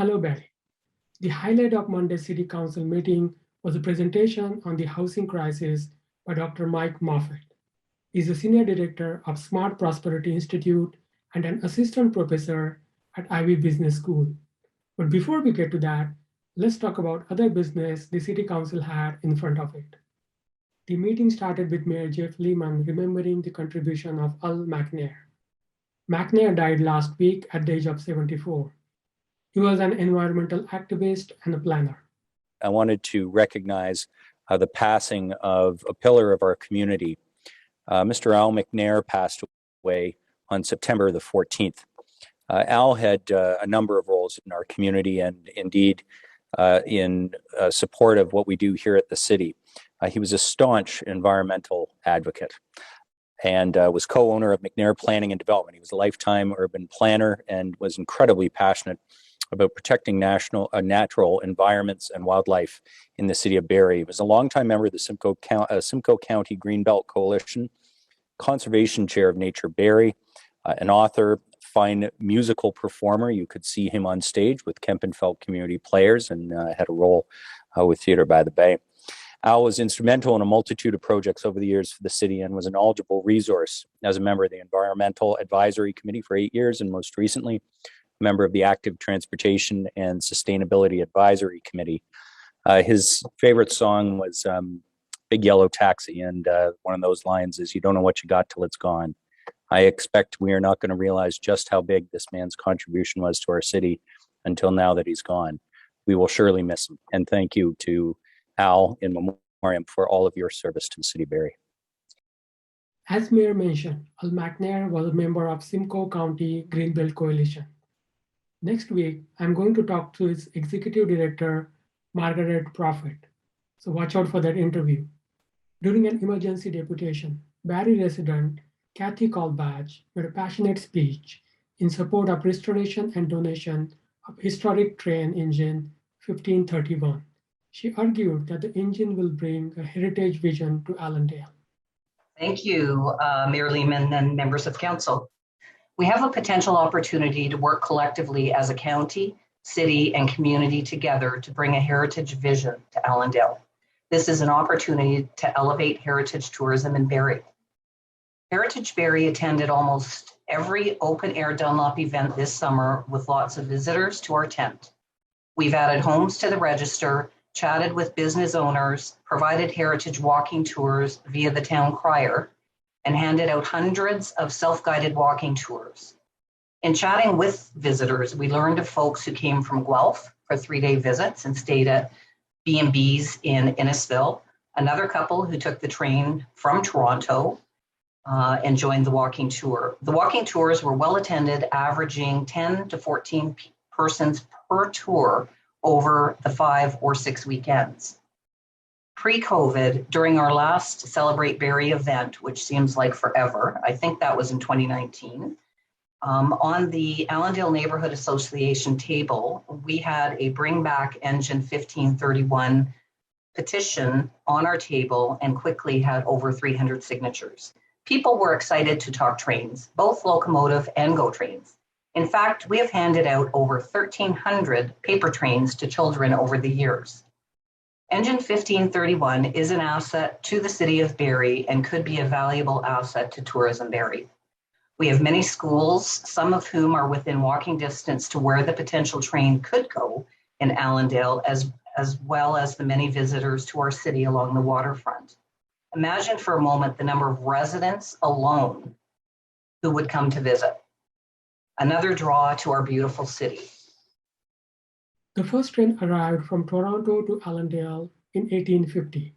Hello, Barry. The highlight of Monday's City Council meeting was a presentation on the housing crisis by Dr. Mike Moffett. He's a senior director of Smart Prosperity Institute and an assistant professor at Ivy Business School. But before we get to that, let's talk about other business the City Council had in front of it. The meeting started with Mayor Jeff Lehman remembering the contribution of Al McNair. McNair died last week at the age of 74. He was an environmental activist and a planner. I wanted to recognize the passing of a pillar of our community. Mr. Al McNair passed away on September the 14th. Al had a number of roles in our community and indeed in support of what we do here at the city. He was a staunch environmental advocate and was co-owner of McNair Planning and Development. He was a lifetime urban planner and was incredibly passionate about protecting natural environments and wildlife in the city of Barrie. He was a longtime member of the Simcoe County Greenbelt Coalition, conservation chair of Nature Barrie, an author, fine musical performer. You could see him on stage with Kempenfelt Community Players and had a role with Theatre by the Bay. Al was instrumental in a multitude of projects over the years for the city and was a knowledgeable resource as a member of the Environmental Advisory Committee for 8 years and most recently a member of the Active Transportation and Sustainability Advisory Committee. His favorite song was Big Yellow Taxi, and one of those lines is, "You don't know what you got till it's gone." I expect we are not going to realize just how big this man's contribution was to our city until now that he's gone. We will surely miss him. And thank you to Al in memoriam for all of your service to the city of Barrie. As Mayor mentioned, Al McNair was a member of Simcoe County Greenbelt Coalition. Next week, I'm going to talk to its executive director, Margaret Prophet. So watch out for that interview. During an emergency deputation, Barrie resident Kathy Colbach made a passionate speech in support of restoration and donation of historic train engine 1531. She argued that the engine will bring a heritage vision to Allendale. Thank you, Mayor Lehman and members of council. We have a potential opportunity to work collectively as a county, city, and community together to bring a heritage vision to Allendale. This is an opportunity to elevate heritage tourism in Barrie. Heritage Barrie attended almost every open-air Dunlop event this summer with lots of visitors to our tent. We've added homes to the register, chatted with business owners, provided heritage walking tours via the town crier, and handed out hundreds of self-guided walking tours. In chatting with visitors, we learned of folks who came from Guelph for 3-day visits and stayed at B&Bs in Innisfil, another couple who took the train from Toronto and joined the walking tour. The walking tours were well attended, averaging 10 to 14 persons per tour over the 5 or 6 weekends. Pre-COVID, during our last Celebrate Barrie event, which seems like forever, I think that was in 2019, on the Allendale Neighborhood Association table, we had a Bring Back Engine 1531 petition on our table and quickly had over 300 signatures. People were excited to talk trains, both locomotive and GO trains. In fact, we have handed out over 1,300 paper trains to children over the years. Engine 1531 is an asset to the city of Barrie and could be a valuable asset to tourism Barrie. We have many schools, some of whom are within walking distance to where the potential train could go in Allendale, as well as the many visitors to our city along the waterfront. Imagine for a moment the number of residents alone who would come to visit. Another draw to our beautiful city. The first train arrived from Toronto to Allendale in 1850.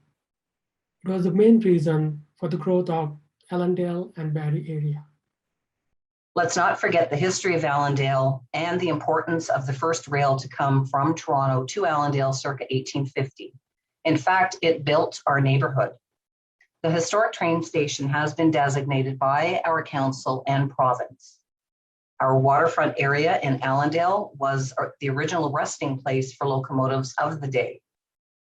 It was the main reason for the growth of Allendale and Barrie area. Let's not forget the history of Allendale and the importance of the first rail to come from Toronto to Allendale circa 1850. In fact, it built our neighborhood. The historic train station has been designated by our council and province. Our waterfront area in Allendale was the original resting place for locomotives of the day.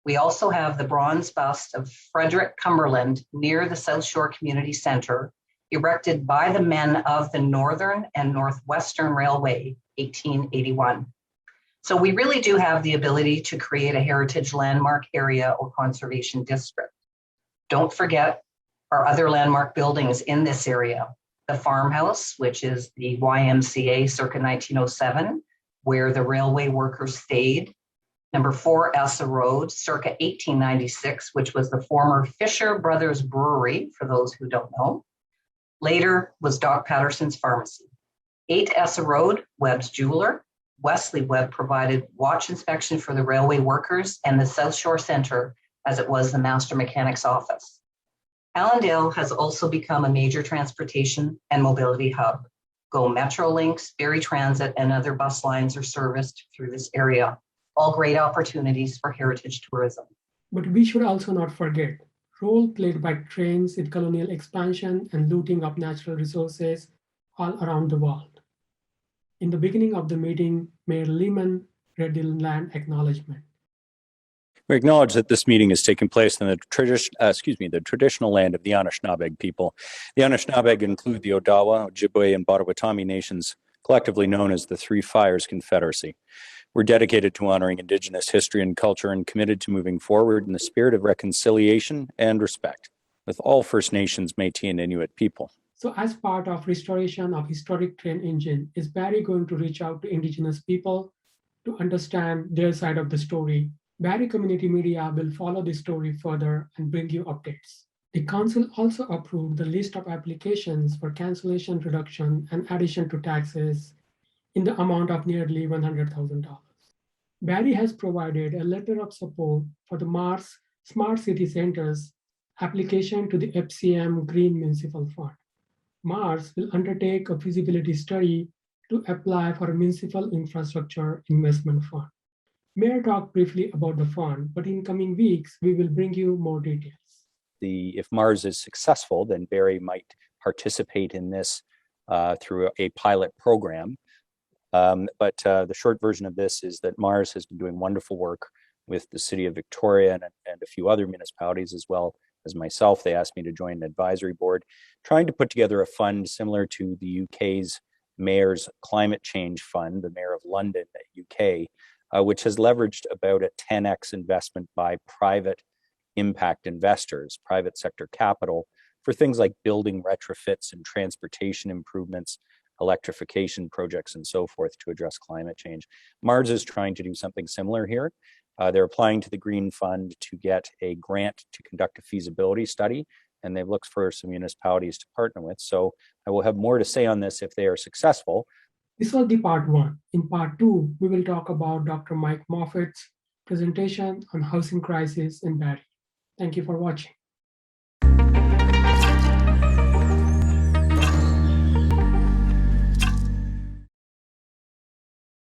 We also have the bronze bust of Frederick Cumberland near the South Shore Community Centre, erected by the men of the Northern and Northwestern Railway, 1881. So we really do have the ability to create a heritage landmark area or conservation district. Don't forget our other landmark buildings in this area. The farmhouse, which is the YMCA circa 1907, where the railway workers stayed. Number 4 Essa Road, circa 1896, which was the former Fisher Brothers Brewery, for those who don't know. Later was Doc Patterson's Pharmacy. 8 Essa Road, Webb's Jeweler. Wesley Webb provided watch inspection for the railway workers, and the South Shore Center, as it was the master mechanic's office. Allendale has also become a major transportation and mobility hub. GO Metrolinx, Ferry Transit, and other bus lines are serviced through this area. All great opportunities for heritage tourism. But we should also not forget role played by trains in colonial expansion and looting of natural resources all around the world. In the beginning of the meeting, Mayor Lehman read the land acknowledgement. We acknowledge that this meeting is taking place in the traditional land of the Anishinaabe people. The Anishinaabe include the Odawa, Ojibwe, and Potawatomi nations, collectively known as the Three Fires Confederacy. We're dedicated to honoring Indigenous history and culture and committed to moving forward in the spirit of reconciliation and respect with all First Nations, Métis, and Inuit people. So as part of restoration of historic train engine, is Barrie going to reach out to Indigenous people to understand their side of the story? Barrie Community Media will follow the story further and bring you updates. The council also approved the list of applications for cancellation reduction and addition to taxes in the amount of nearly $100,000. Barrie has provided a letter of support for the Mars Smart City Centers application to the FCM Green Municipal Fund. Mars will undertake a feasibility study to apply for a municipal infrastructure investment fund. Mayor talked briefly about the fund, but in coming weeks, we will bring you more details. If Mars is successful, then Barrie might participate in this through a pilot program. But the short version of this is that Mars has been doing wonderful work with the city of Victoria and a few other municipalities, as well as myself. They asked me to join an advisory board, trying to put together a fund similar to the UK's Mayor's Climate Change Fund, the Mayor of London, UK, which has leveraged about a 10x investment by private impact investors, private sector capital, for things like building retrofits and transportation improvements, electrification projects, and so forth to address climate change. Mars is trying to do something similar here. They're applying to the Green Fund to get a grant to conduct a feasibility study, and they've looked for some municipalities to partner with. So I will have more to say on this if they are successful. This was the part 1. In part 2, we will talk about Dr. Mike Moffat's presentation on housing crisis in Barrie. Thank you for watching.